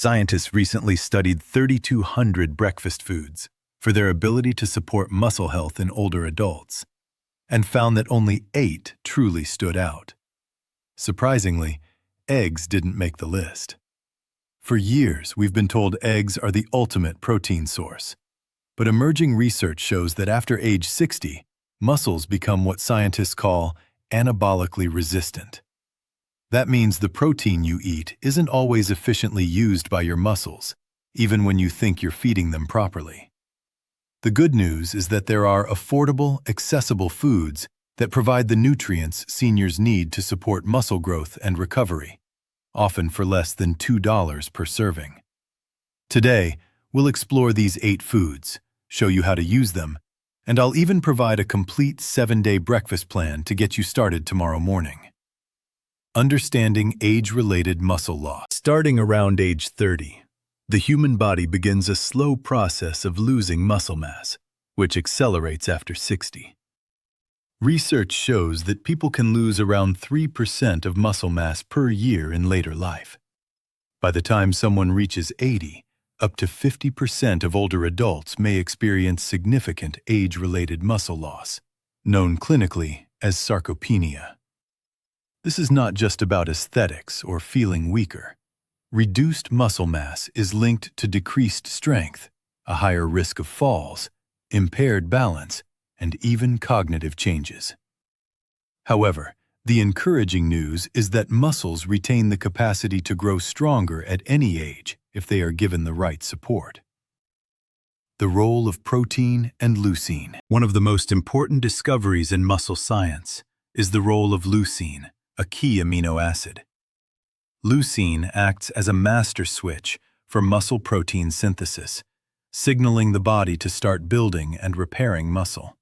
Scientists recently studied 3,200 breakfast foods for their ability to support muscle health in older adults, and found that only 8 truly stood out. Surprisingly, eggs didn't make the list. For years, we've been told eggs are the ultimate protein source. But emerging research shows that after age 60, muscles become what scientists call anabolically resistant. That means the protein you eat isn't always efficiently used by your muscles, even when you think you're feeding them properly. The good news is that there are affordable, accessible foods that provide the nutrients seniors need to support muscle growth and recovery, often for less than $2 per serving. Today, we'll explore these 8 foods, show you how to use them, and I'll even provide a complete 7-day breakfast plan to get you started tomorrow morning. Understanding age-related muscle loss. Starting around age 30, the human body begins a slow process of losing muscle mass, which accelerates after 60. Research shows that people can lose around 3% of muscle mass per year in later life. By the time someone reaches 80, up to 50% of older adults may experience significant age-related muscle loss, known clinically as sarcopenia. This is not just about aesthetics or feeling weaker. Reduced muscle mass is linked to decreased strength, a higher risk of falls, impaired balance, and even cognitive changes. However, the encouraging news is that muscles retain the capacity to grow stronger at any age if they are given the right support. The role of protein and leucine. One of the most important discoveries in muscle science is the role of leucine, a key amino acid. Leucine acts as a master switch for muscle protein synthesis, signaling the body to start building and repairing muscle.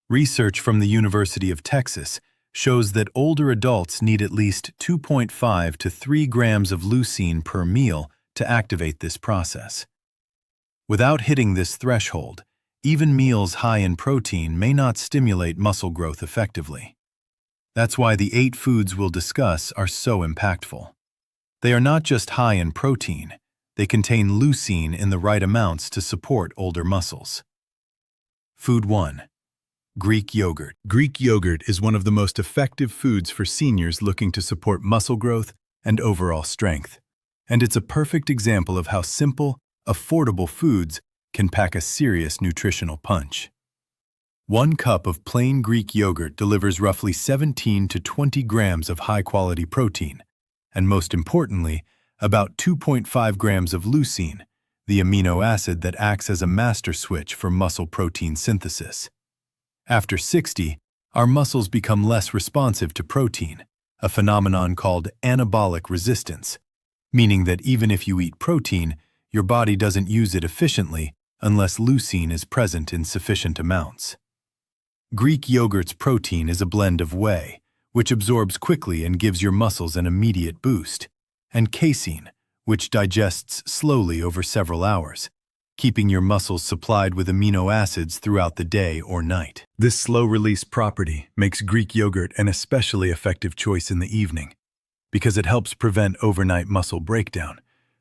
Research from the University of Texas shows that older adults need at least 2.5 to 3 grams of leucine per meal to activate this process. Without hitting this threshold, even meals high in protein may not stimulate muscle growth effectively. That's why the 8 foods we'll discuss are so impactful. They are not just high in protein, they contain leucine in the right amounts to support older muscles. Food 1. Greek yogurt. Greek yogurt is one of the most effective foods for seniors looking to support muscle growth and overall strength. And it's a perfect example of how simple, affordable foods can pack a serious nutritional punch. 1 cup of plain Greek yogurt delivers roughly 17 to 20 grams of high-quality protein, and most importantly, about 2.5 grams of leucine, the amino acid that acts as a master switch for muscle protein synthesis. After 60, our muscles become less responsive to protein, a phenomenon called anabolic resistance, meaning that even if you eat protein, your body doesn't use it efficiently unless leucine is present in sufficient amounts. Greek yogurt's protein is a blend of whey, which absorbs quickly and gives your muscles an immediate boost, and casein, which digests slowly over several hours, keeping your muscles supplied with amino acids throughout the day or night. This slow-release property makes Greek yogurt an especially effective choice in the evening, because it helps prevent overnight muscle breakdown,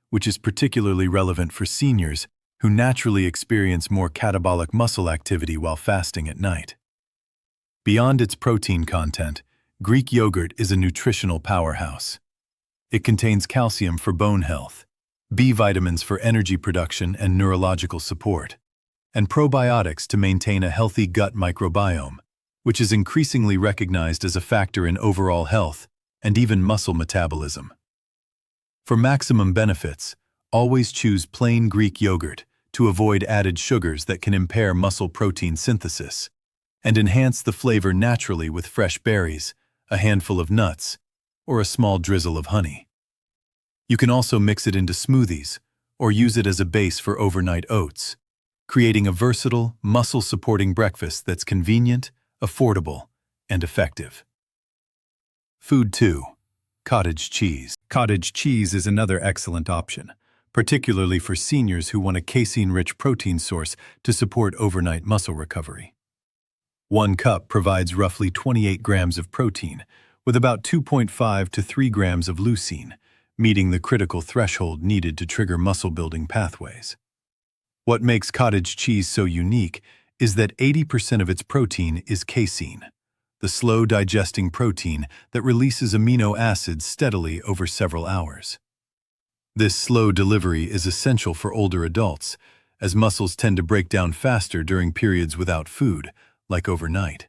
which is particularly relevant for seniors who naturally experience more catabolic muscle activity while fasting at night. Beyond its protein content, Greek yogurt is a nutritional powerhouse. It contains calcium for bone health, B vitamins for energy production and neurological support, and probiotics to maintain a healthy gut microbiome, which is increasingly recognized as a factor in overall health and even muscle metabolism. For maximum benefits, always choose plain Greek yogurt to avoid added sugars that can impair muscle protein synthesis, and enhance the flavor naturally with fresh berries, a handful of nuts, or a small drizzle of honey. You can also mix it into smoothies or use it as a base for overnight oats, creating a versatile, muscle-supporting breakfast that's convenient, affordable, and effective. Food 2. Cottage cheese. Cottage cheese is another excellent option, particularly for seniors who want a casein-rich protein source to support overnight muscle recovery. 1 cup provides roughly 28 grams of protein, with about 2.5 to 3 grams of leucine, meeting the critical threshold needed to trigger muscle-building pathways. What makes cottage cheese so unique is that 80% of its protein is casein, the slow-digesting protein that releases amino acids steadily over several hours. This slow delivery is essential for older adults, as muscles tend to break down faster during periods without food, like overnight.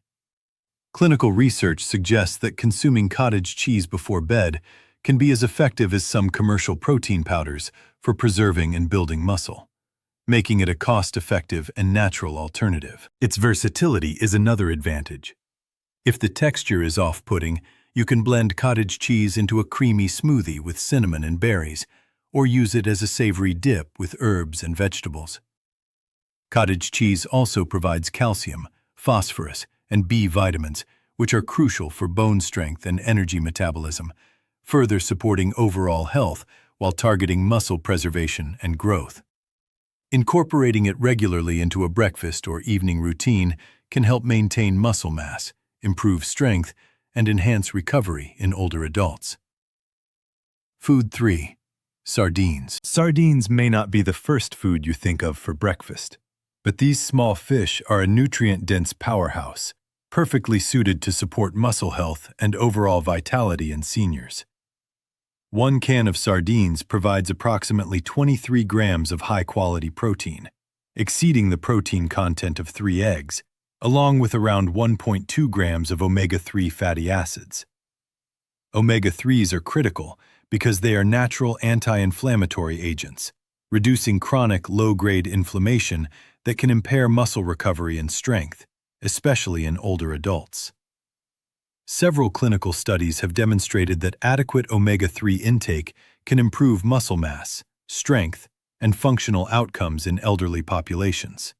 Clinical research suggests that consuming cottage cheese before bed can be as effective as some commercial protein powders for preserving and building muscle, making it a cost-effective and natural alternative. Its versatility is another advantage. If the texture is off-putting, you can blend cottage cheese into a creamy smoothie with cinnamon and berries, or use it as a savory dip with herbs and vegetables. Cottage cheese also provides calcium, phosphorus, and B vitamins, which are crucial for bone strength and energy metabolism, further supporting overall health while targeting muscle preservation and growth. Incorporating it regularly into a breakfast or evening routine can help maintain muscle mass, improve strength, and enhance recovery in older adults. Food 3. Sardines. Sardines may not be the first food you think of for breakfast, but these small fish are a nutrient-dense powerhouse, perfectly suited to support muscle health and overall vitality in seniors. One can of sardines provides approximately 23 grams of high-quality protein, exceeding the protein content of 3 eggs, along with around 1.2 grams of omega-3 fatty acids. Omega-3s are critical because they are natural anti-inflammatory agents, reducing chronic low-grade inflammation that can impair muscle recovery and strength, especially in older adults. Several clinical studies have demonstrated that adequate omega-3 intake can improve muscle mass, strength, and functional outcomes in elderly populations.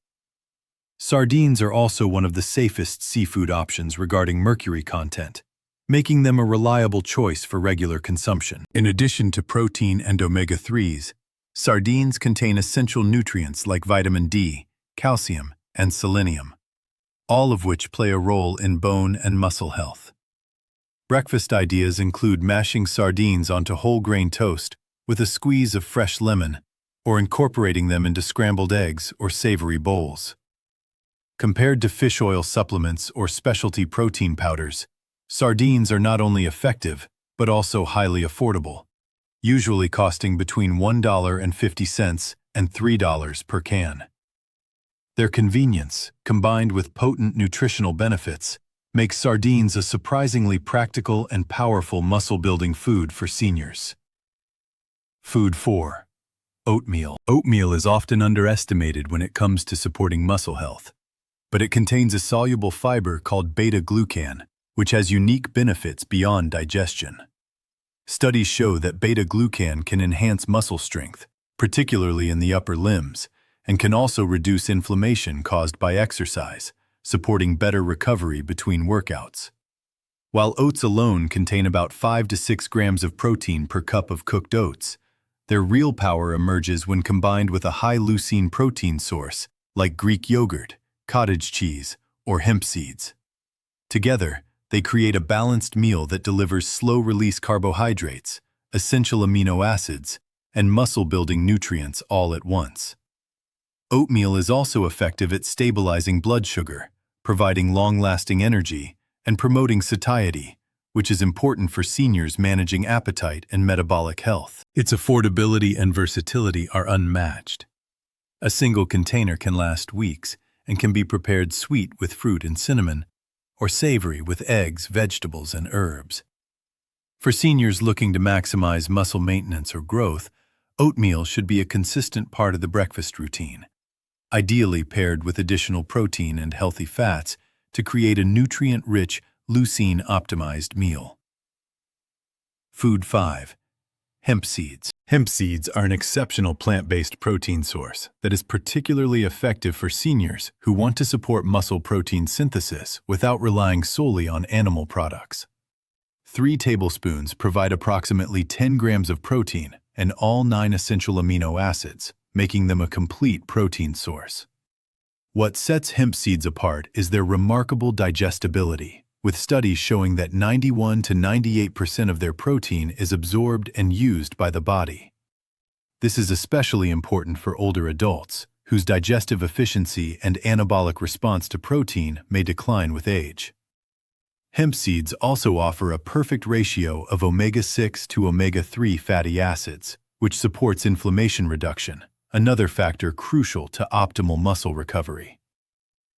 Sardines are also one of the safest seafood options regarding mercury content, making them a reliable choice for regular consumption. In addition to protein and omega-3s, sardines contain essential nutrients like vitamin D, calcium, and selenium, all of which play a role in bone and muscle health. Breakfast ideas include mashing sardines onto whole-grain toast with a squeeze of fresh lemon, or incorporating them into scrambled eggs or savory bowls. Compared to fish oil supplements or specialty protein powders, sardines are not only effective, but also highly affordable, usually costing between $1.50 and $3 per can. Their convenience, combined with potent nutritional benefits, makes sardines a surprisingly practical and powerful muscle-building food for seniors. Food 4. Oatmeal. Oatmeal is often underestimated when it comes to supporting muscle health, but it contains a soluble fiber called beta-glucan, which has unique benefits beyond digestion. Studies show that beta-glucan can enhance muscle strength, particularly in the upper limbs, and can also reduce inflammation caused by exercise, supporting better recovery between workouts. While oats alone contain about 5 to 6 grams of protein per cup of cooked oats, their real power emerges when combined with a high leucine protein source like Greek yogurt, cottage cheese, or hemp seeds. Together, they create a balanced meal that delivers slow-release carbohydrates, essential amino acids, and muscle-building nutrients all at once. Oatmeal is also effective at stabilizing blood sugar, providing long-lasting energy, and promoting satiety, which is important for seniors managing appetite and metabolic health. Its affordability and versatility are unmatched. A single container can last weeks and can be prepared sweet with fruit and cinnamon, or savory with eggs, vegetables, and herbs. For seniors looking to maximize muscle maintenance or growth, oatmeal should be a consistent part of the breakfast routine, ideally paired with additional protein and healthy fats to create a nutrient-rich, leucine-optimized meal. Food 5. Hemp seeds. Hemp seeds are an exceptional plant-based protein source that is particularly effective for seniors who want to support muscle protein synthesis without relying solely on animal products. 3 tablespoons provide approximately 10 grams of protein and all 9 essential amino acids, making them a complete protein source. What sets hemp seeds apart is their remarkable digestibility, with studies showing that 91 to 98% of their protein is absorbed and used by the body. This is especially important for older adults, whose digestive efficiency and anabolic response to protein may decline with age. Hemp seeds also offer a perfect ratio of omega-6 to omega-3 fatty acids, which supports inflammation reduction, another factor crucial to optimal muscle recovery.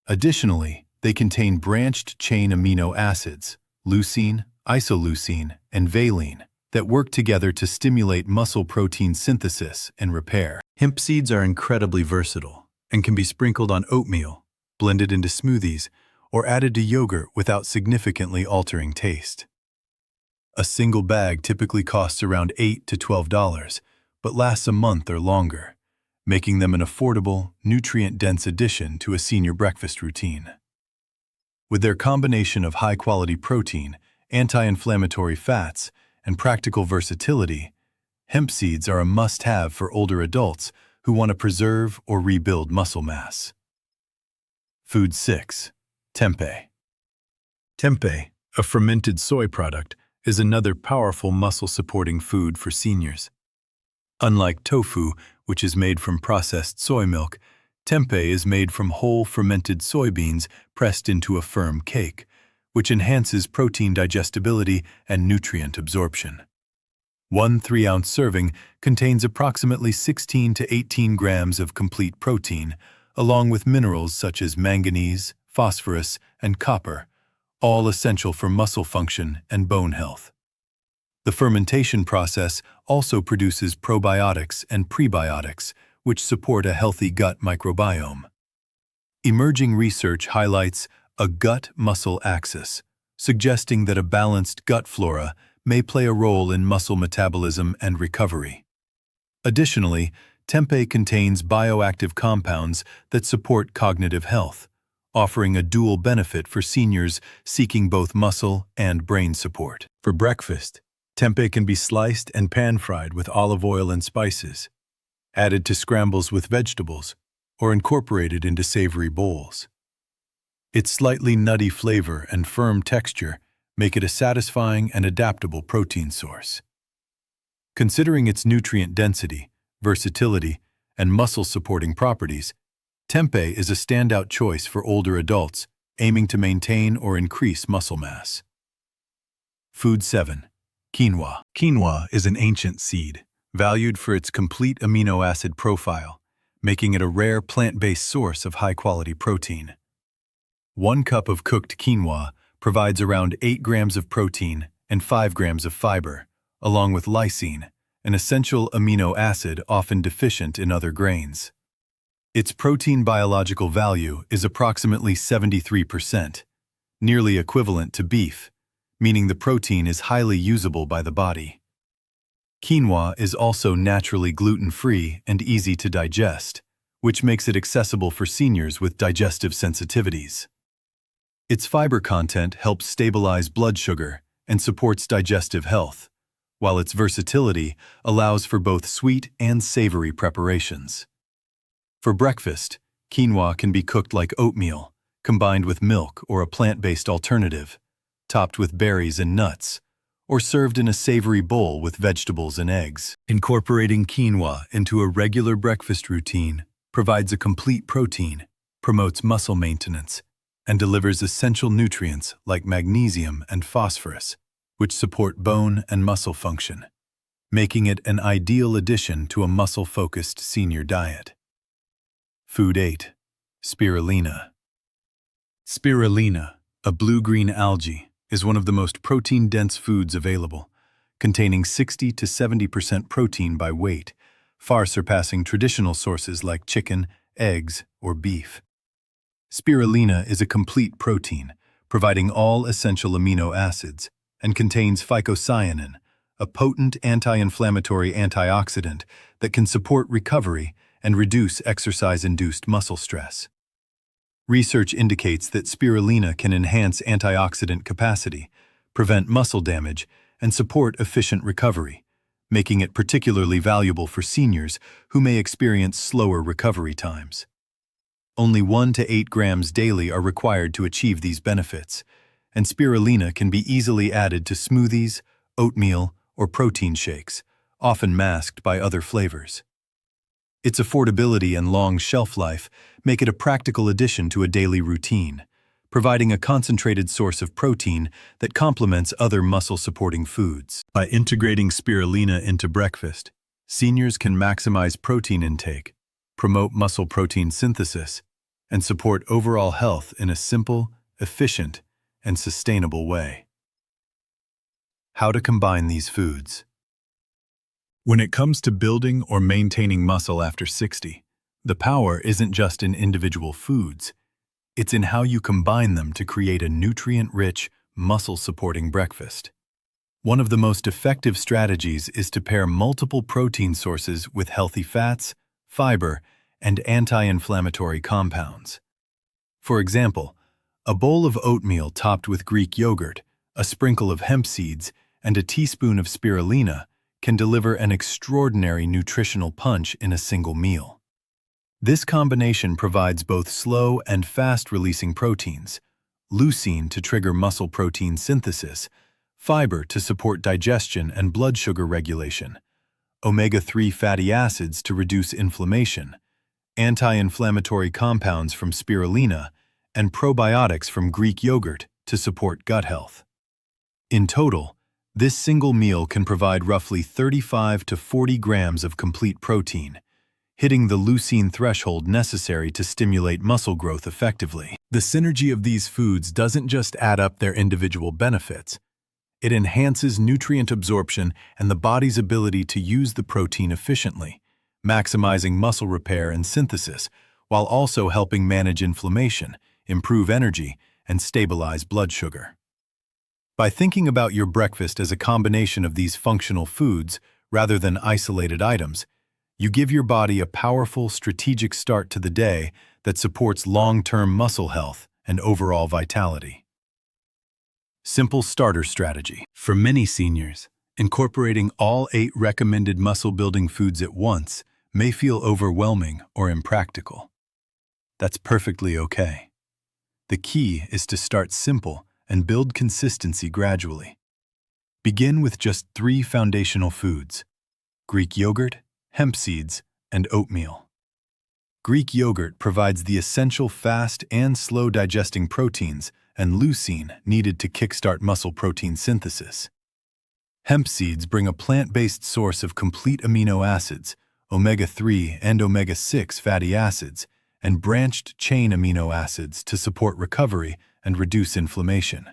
Additionally, they contain branched-chain amino acids, leucine, isoleucine, and valine, that work together to stimulate muscle protein synthesis and repair. Hemp seeds are incredibly versatile and can be sprinkled on oatmeal, blended into smoothies, or added to yogurt without significantly altering taste. A single bag typically costs around $8 to $12, but lasts a month or longer, making them an affordable, nutrient-dense addition to a senior breakfast routine. With their combination of high-quality protein, anti-inflammatory fats, and practical versatility, hemp seeds are a must-have for older adults who want to preserve or rebuild muscle mass. Food 6. Tempeh. Tempeh, a fermented soy product, is another powerful muscle-supporting food for seniors. Unlike tofu, which is made from processed soy milk, tempeh is made from whole fermented soybeans pressed into a firm cake, which enhances protein digestibility and nutrient absorption. One 3-ounce serving contains approximately 16 to 18 grams of complete protein, along with minerals such as manganese, phosphorus, and copper, all essential for muscle function and bone health. The fermentation process also produces probiotics and prebiotics, which support a healthy gut microbiome. Emerging research highlights a gut-muscle axis, suggesting that a balanced gut flora may play a role in muscle metabolism and recovery. Additionally, tempeh contains bioactive compounds that support cognitive health, offering a dual benefit for seniors seeking both muscle and brain support. For breakfast, tempeh can be sliced and pan-fried with olive oil and spices, added to scrambles with vegetables, or incorporated into savory bowls. Its slightly nutty flavor and firm texture make it a satisfying and adaptable protein source. Considering its nutrient density, versatility, and muscle-supporting properties, tempeh is a standout choice for older adults aiming to maintain or increase muscle mass. Food 7. Quinoa. Quinoa is an ancient seed, valued for its complete amino acid profile, making it a rare plant-based source of high-quality protein. 1 cup of cooked quinoa provides around 8 grams of protein and 5 grams of fiber, along with lysine, an essential amino acid often deficient in other grains. Its protein biological value is approximately 73%, nearly equivalent to beef, meaning the protein is highly usable by the body. Quinoa is also naturally gluten-free and easy to digest, which makes it accessible for seniors with digestive sensitivities. Its fiber content helps stabilize blood sugar and supports digestive health, while its versatility allows for both sweet and savory preparations. For breakfast, quinoa can be cooked like oatmeal, combined with milk or a plant-based alternative, topped with berries and nuts, or served in a savory bowl with vegetables and eggs. Incorporating quinoa into a regular breakfast routine provides a complete protein, promotes muscle maintenance, and delivers essential nutrients like magnesium and phosphorus, which support bone and muscle function, making it an ideal addition to a muscle-focused senior diet. Food 8. Spirulina. Spirulina, a blue-green algae, is one of the most protein-dense foods available, containing 60 to 70% protein by weight, far surpassing traditional sources like chicken, eggs, or beef. Spirulina is a complete protein, providing all essential amino acids, and contains phycocyanin, a potent anti-inflammatory antioxidant that can support recovery and reduce exercise-induced muscle stress. Research indicates that spirulina can enhance antioxidant capacity, prevent muscle damage, and support efficient recovery, making it particularly valuable for seniors who may experience slower recovery times. Only 1 to 8 grams daily are required to achieve these benefits, and spirulina can be easily added to smoothies, oatmeal, or protein shakes, often masked by other flavors. Its affordability and long shelf life make it a practical addition to a daily routine, providing a concentrated source of protein that complements other muscle-supporting foods. By integrating spirulina into breakfast, seniors can maximize protein intake, promote muscle protein synthesis, and support overall health in a simple, efficient, and sustainable way. How to combine these foods. When it comes to building or maintaining muscle after 60, the power isn't just in individual foods. It's in how you combine them to create a nutrient-rich, muscle-supporting breakfast. One of the most effective strategies is to pair multiple protein sources with healthy fats, fiber, and anti-inflammatory compounds. For example, a bowl of oatmeal topped with Greek yogurt, a sprinkle of hemp seeds, and a teaspoon of spirulina can deliver an extraordinary nutritional punch in a single meal. This combination provides both slow and fast-releasing proteins, leucine to trigger muscle protein synthesis, fiber to support digestion and blood sugar regulation, omega-3 fatty acids to reduce inflammation, anti-inflammatory compounds from spirulina, and probiotics from Greek yogurt to support gut health. In total, this single meal can provide roughly 35 to 40 grams of complete protein, hitting the leucine threshold necessary to stimulate muscle growth effectively. The synergy of these foods doesn't just add up their individual benefits. It enhances nutrient absorption and the body's ability to use the protein efficiently, maximizing muscle repair and synthesis, while also helping manage inflammation, improve energy, and stabilize blood sugar. By thinking about your breakfast as a combination of these functional foods rather than isolated items, you give your body a powerful, strategic start to the day that supports long-term muscle health and overall vitality. Simple starter strategy. For many seniors, incorporating all 8 recommended muscle-building foods at once may feel overwhelming or impractical. That's perfectly okay. The key is to start simple and build consistency gradually. Begin with just 3 foundational foods: Greek yogurt, hemp seeds, and oatmeal. Greek yogurt provides the essential fast and slow-digesting proteins and leucine needed to kickstart muscle protein synthesis. Hemp seeds bring a plant-based source of complete amino acids, omega-3 and omega-6 fatty acids, and branched-chain amino acids to support recovery and reduce inflammation.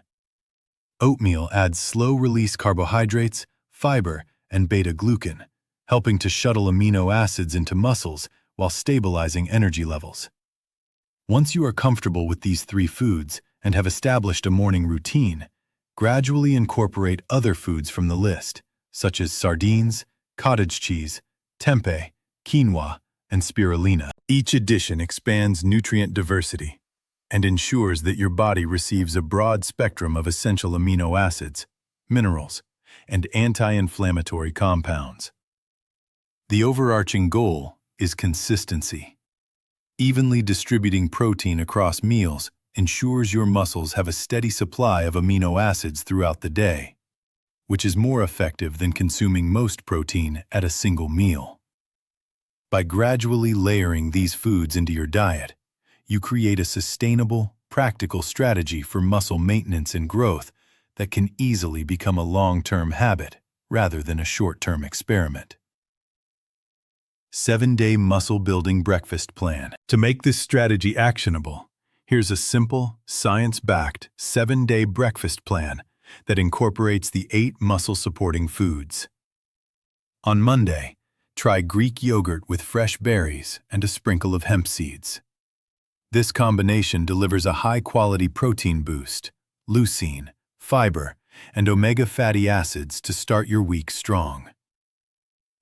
Oatmeal adds slow-release carbohydrates, fiber, and beta-glucan, helping to shuttle amino acids into muscles while stabilizing energy levels. Once you are comfortable with these 3 foods and have established a morning routine, gradually incorporate other foods from the list, such as sardines, cottage cheese, tempeh, quinoa, and spirulina. Each addition expands nutrient diversity and ensures that your body receives a broad spectrum of essential amino acids, minerals, and anti-inflammatory compounds. The overarching goal is consistency. Evenly distributing protein across meals ensures your muscles have a steady supply of amino acids throughout the day, which is more effective than consuming most protein at a single meal. By gradually layering these foods into your diet, you create a sustainable, practical strategy for muscle maintenance and growth that can easily become a long-term habit rather than a short-term experiment. 7-day muscle-building breakfast plan. To make this strategy actionable, here's a simple, science-backed 7-day breakfast plan that incorporates the 8 muscle-supporting foods. On Monday, try Greek yogurt with fresh berries and a sprinkle of hemp seeds. This combination delivers a high-quality protein boost, leucine, fiber, and omega fatty acids to start your week strong.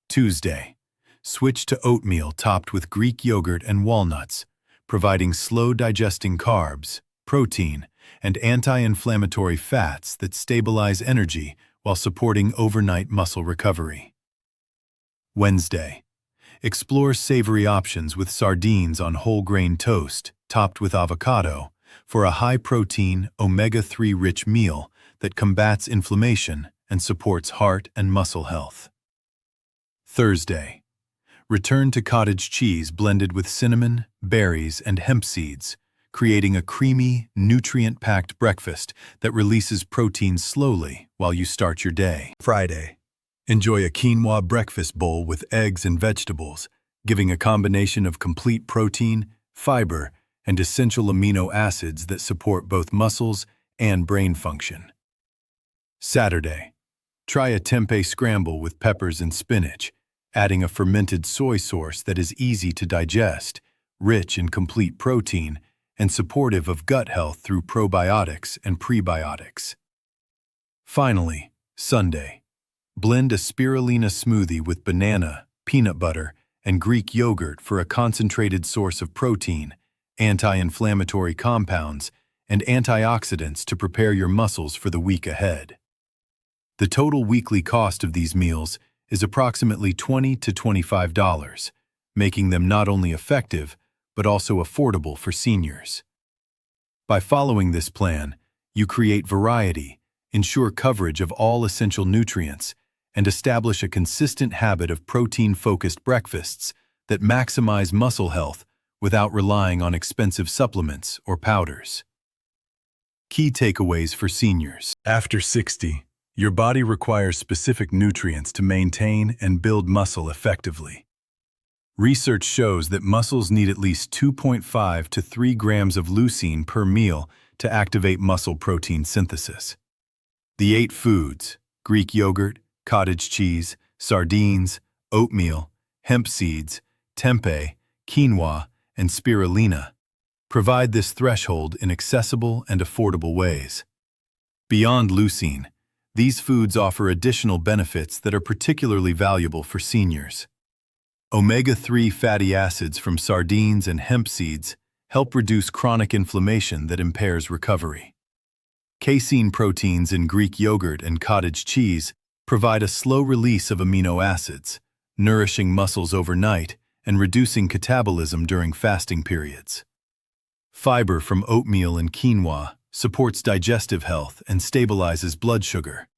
Tuesday, switch to oatmeal topped with Greek yogurt and walnuts, providing slow-digesting carbs, protein, and anti-inflammatory fats that stabilize energy while supporting overnight muscle recovery. Wednesday, explore savory options with sardines on whole grain toast, topped with avocado, for a high-protein, omega-3 rich meal that combats inflammation and supports heart and muscle health. Thursday, return to cottage cheese blended with cinnamon, berries, and hemp seeds, creating a creamy, nutrient-packed breakfast that releases protein slowly while you start your day. Friday, enjoy a quinoa breakfast bowl with eggs and vegetables, giving a combination of complete protein, fiber, and essential amino acids that support both muscles and brain function. Saturday, try a tempeh scramble with peppers and spinach, adding a fermented soy sauce that is easy to digest, rich in complete protein, and supportive of gut health through probiotics and prebiotics. Finally, Sunday, blend a spirulina smoothie with banana, peanut butter, and Greek yogurt for a concentrated source of protein, anti-inflammatory compounds, and antioxidants to prepare your muscles for the week ahead. The total weekly cost of these meals is approximately $20 to $25, making them not only effective, but also affordable for seniors. By following this plan, you create variety, ensure coverage of all essential nutrients, and establish a consistent habit of protein-focused breakfasts that maximize muscle health without relying on expensive supplements or powders. Key takeaways for seniors. After 60, your body requires specific nutrients to maintain and build muscle effectively. Research shows that muscles need at least 2.5 to 3 grams of leucine per meal to activate muscle protein synthesis. The 8 foods, Greek yogurt, cottage cheese, sardines, oatmeal, hemp seeds, tempeh, quinoa, and spirulina, provide this threshold in accessible and affordable ways. Beyond leucine, these foods offer additional benefits that are particularly valuable for seniors. Omega-3 fatty acids from sardines and hemp seeds help reduce chronic inflammation that impairs recovery. Casein proteins in Greek yogurt and cottage cheese provide a slow release of amino acids, nourishing muscles overnight and reducing catabolism during fasting periods. Fiber from oatmeal and quinoa supports digestive health and stabilizes blood sugar,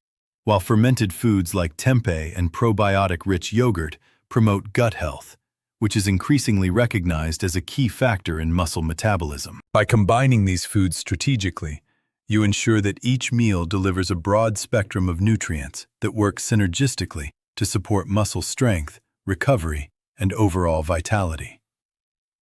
while fermented foods like tempeh and probiotic-rich yogurt promote gut health, which is increasingly recognized as a key factor in muscle metabolism. By combining these foods strategically, you ensure that each meal delivers a broad spectrum of nutrients that work synergistically to support muscle strength, recovery, and overall vitality.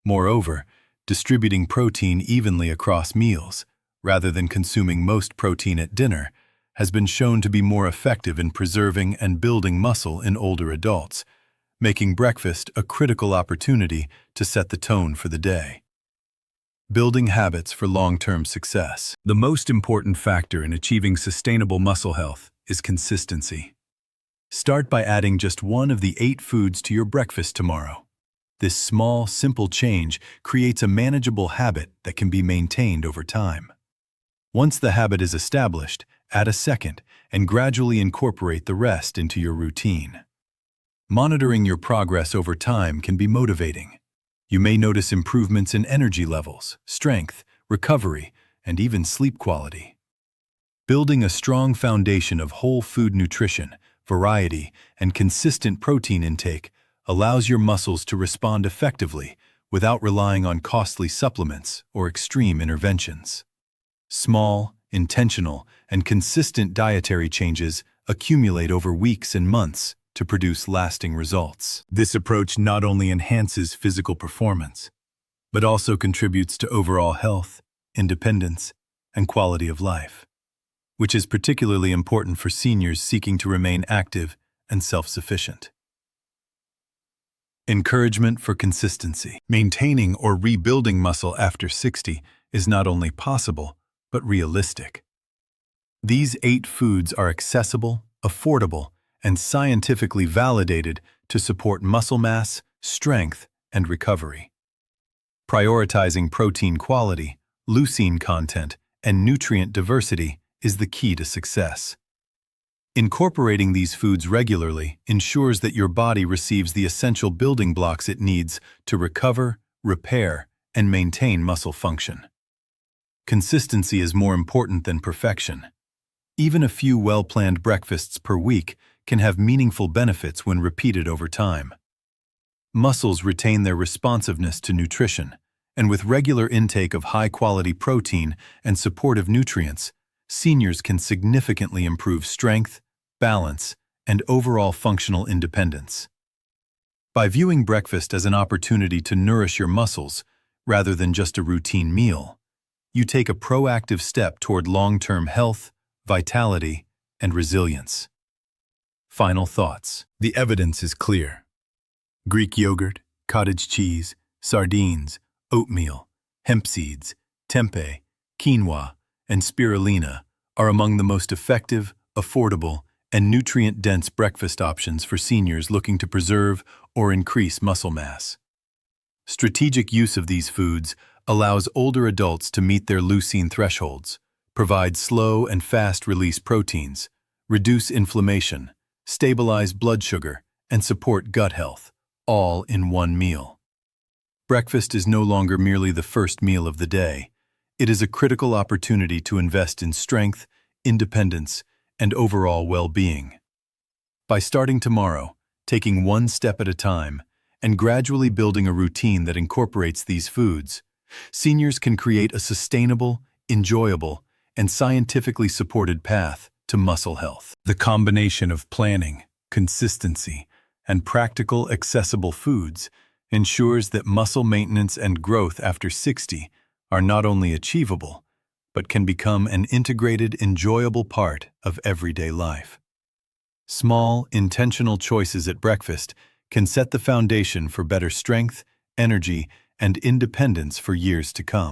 Moreover, distributing protein evenly across meals, rather than consuming most protein at dinner, has been shown to be more effective in preserving and building muscle in older adults, making breakfast a critical opportunity to set the tone for the day. Building habits for long-term success. The most important factor in achieving sustainable muscle health is consistency. Start by adding just one of the 8 foods to your breakfast tomorrow. This small, simple change creates a manageable habit that can be maintained over time. Once the habit is established, add a second and gradually incorporate the rest into your routine. Monitoring your progress over time can be motivating. You may notice improvements in energy levels, strength, recovery, and even sleep quality. Building a strong foundation of whole food nutrition, variety, and consistent protein intake allows your muscles to respond effectively without relying on costly supplements or extreme interventions. Small, intentional, and consistent dietary changes accumulate over weeks and months to produce lasting results. This approach not only enhances physical performance, but also contributes to overall health, independence, and quality of life, which is particularly important for seniors seeking to remain active and self-sufficient. Encouragement for consistency. Maintaining or rebuilding muscle after 60 is not only possible, but realistic. These 8 foods are accessible, affordable, and scientifically validated to support muscle mass, strength, and recovery. Prioritizing protein quality, leucine content, and nutrient diversity is the key to success. Incorporating these foods regularly ensures that your body receives the essential building blocks it needs to recover, repair, and maintain muscle function. Consistency is more important than perfection. Even a few well-planned breakfasts per week can have meaningful benefits when repeated over time. Muscles retain their responsiveness to nutrition, and with regular intake of high-quality protein and supportive nutrients, seniors can significantly improve strength, balance, and overall functional independence. By viewing breakfast as an opportunity to nourish your muscles rather than just a routine meal, you take a proactive step toward long-term health, vitality, and resilience. Final thoughts. The evidence is clear. Greek yogurt, cottage cheese, sardines, oatmeal, hemp seeds, tempeh, quinoa, and spirulina are among the most effective, affordable, and nutrient-dense breakfast options for seniors looking to preserve or increase muscle mass. Strategic use of these foods allows older adults to meet their leucine thresholds, provide slow and fast-release proteins, reduce inflammation, stabilize blood sugar, and support gut health, all in one meal. Breakfast is no longer merely the first meal of the day. It is a critical opportunity to invest in strength, independence, and overall well-being. By starting tomorrow, taking one step at a time, and gradually building a routine that incorporates these foods, seniors can create a sustainable, enjoyable, and scientifically supported path to muscle health. The combination of planning, consistency, and practical, accessible foods ensures that muscle maintenance and growth after 60 are not only achievable, but can become an integrated, enjoyable part of everyday life. Small, intentional choices at breakfast can set the foundation for better strength, energy, and independence for years to come.